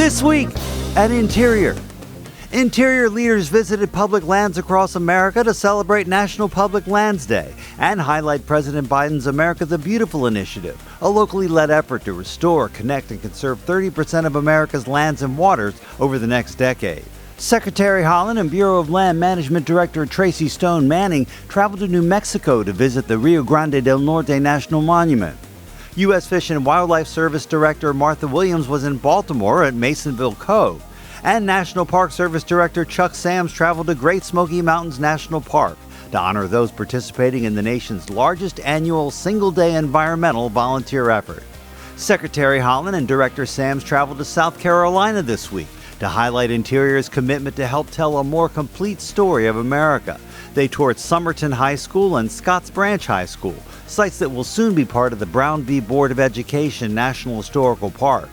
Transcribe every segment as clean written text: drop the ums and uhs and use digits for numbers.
This week at Interior. Interior leaders visited public lands across America to celebrate National Public Lands Day and highlight President Biden's America the Beautiful initiative, a locally led effort to restore, connect, and conserve 30% of America's lands and waters over the next decade. Secretary Holland and Bureau of Land Management Director Tracy Stone Manning traveled to New Mexico to visit the Rio Grande del Norte National Monument. U.S. Fish and Wildlife Service Director Martha Williams was in Baltimore at Masonville Cove, and National Park Service Director Chuck Sams traveled to Great Smoky Mountains National Park to honor those participating in the nation's largest annual single-day environmental volunteer effort. Secretary Holland and Director Sams traveled to South Carolina this week to highlight Interior's commitment to help tell a more complete story of America. They toured Somerton High School and Scotts Branch High School, sites that will soon be part of the Brown v. Board of Education National Historical Park.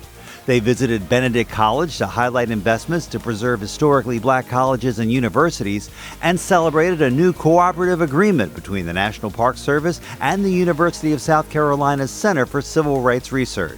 They visited Benedict College to highlight investments to preserve historically black colleges and universities, and celebrated a new cooperative agreement between the National Park Service and the University of South Carolina's Center for Civil Rights Research.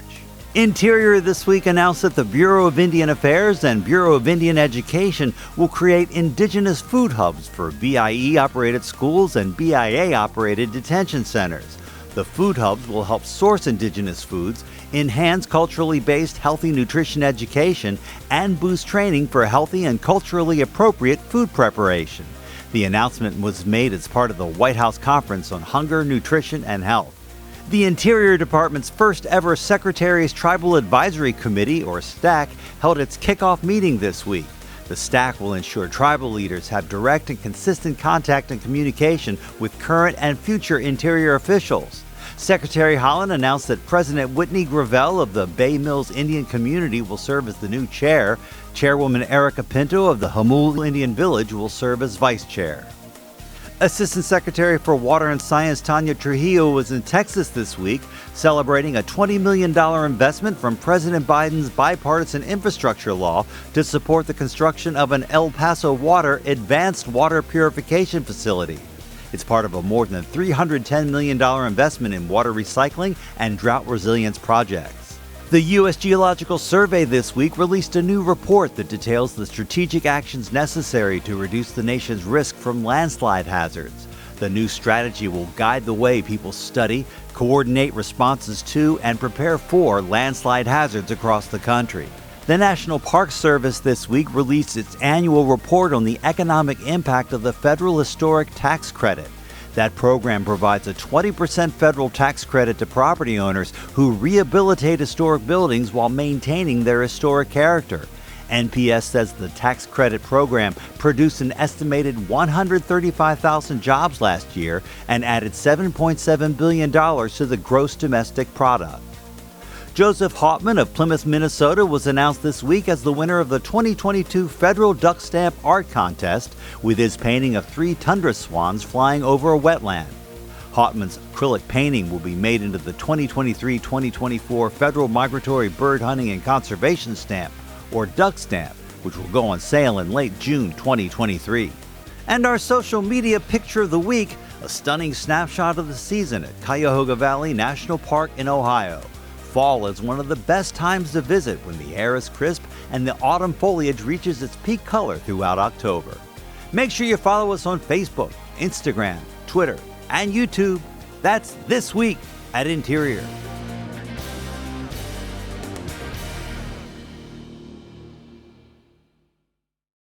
Interior this week announced that the Bureau of Indian Affairs and Bureau of Indian Education will create indigenous food hubs for BIE-operated schools and BIA-operated detention centers. The food hubs will help source indigenous foods, enhance culturally based healthy nutrition education, and boost training for healthy and culturally appropriate food preparation. The announcement was made as part of the White House Conference on Hunger, Nutrition, and Health. The Interior Department's first ever Secretary's Tribal Advisory Committee, or STAC, held its kickoff meeting this week. The STAC will ensure tribal leaders have direct and consistent contact and communication with current and future Interior officials. Secretary Holland announced that President Whitney Gravel of the Bay Mills Indian Community will serve as the new chair. Chairwoman Erica Pinto of the Hamul Indian Village will serve as vice chair. Assistant Secretary for Water and Science Tanya Trujillo was in Texas this week, celebrating a $20 million investment from President Biden's bipartisan infrastructure law to support the construction of an El Paso Water advanced water purification facility. It's part of a more than $310 million investment in water recycling and drought resilience projects. The U.S. Geological Survey this week released a new report that details the strategic actions necessary to reduce the nation's risk from landslide hazards. The new strategy will guide the way people study, coordinate responses to, and prepare for landslide hazards across the country. The National Park Service this week released its annual report on the economic impact of the Federal Historic Tax Credit. That program provides a 20% federal tax credit to property owners who rehabilitate historic buildings while maintaining their historic character. NPS says the tax credit program produced an estimated 135,000 jobs last year and added $7.7 billion to the gross domestic product. Joseph Hauptman of Plymouth, Minnesota was announced this week as the winner of the 2022 Federal Duck Stamp Art Contest with his painting of 3 tundra swans flying over a wetland. Hauptman's acrylic painting will be made into the 2023-2024 Federal Migratory Bird Hunting and Conservation Stamp, or Duck Stamp, which will go on sale in late June 2023. And our social media picture of the week, a stunning snapshot of the season at Cuyahoga Valley National Park in Ohio. Fall is one of the best times to visit when the air is crisp and the autumn foliage reaches its peak color throughout October. Make sure you follow us on Facebook, Instagram, Twitter, and YouTube. That's This Week at Interior.